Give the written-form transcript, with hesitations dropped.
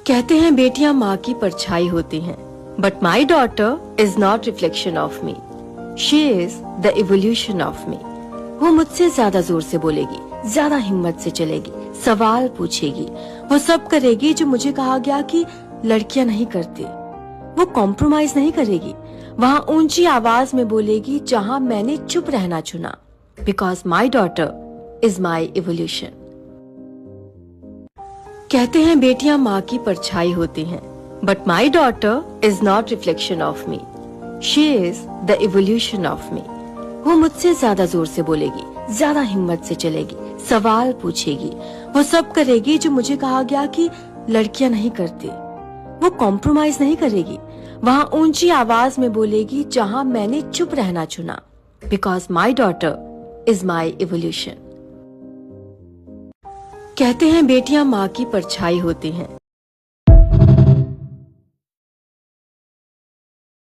कहते हैं बेटियां माँ की परछाई होती हैं, but my daughter is not reflection of me, she is the evolution of me. वो मुझसे ज्यादा जोर से बोलेगी, ज्यादा हिम्मत से चलेगी, सवाल पूछेगी, वो सब करेगी जो मुझे कहा गया कि लड़कियां नहीं करती। वो कॉम्प्रोमाइज नहीं करेगी, वहाँ ऊंची आवाज में बोलेगी जहाँ मैंने चुप रहना चुना, because my daughter is my evolution. कहते हैं बेटियां माँ की परछाई होती हैं, but my daughter is not reflection of me, she is the evolution of me. वो मुझसे ज्यादा जोर से बोलेगी, ज्यादा हिम्मत से चलेगी, सवाल पूछेगी, वो सब करेगी जो मुझे कहा गया कि लड़कियां नहीं करती। वो कॉम्प्रोमाइज नहीं करेगी, वहाँ ऊंची आवाज में बोलेगी जहाँ मैंने चुप रहना चुना, because my daughter is my evolution. कहते हैं बेटियां माँ की परछाई होती हैं,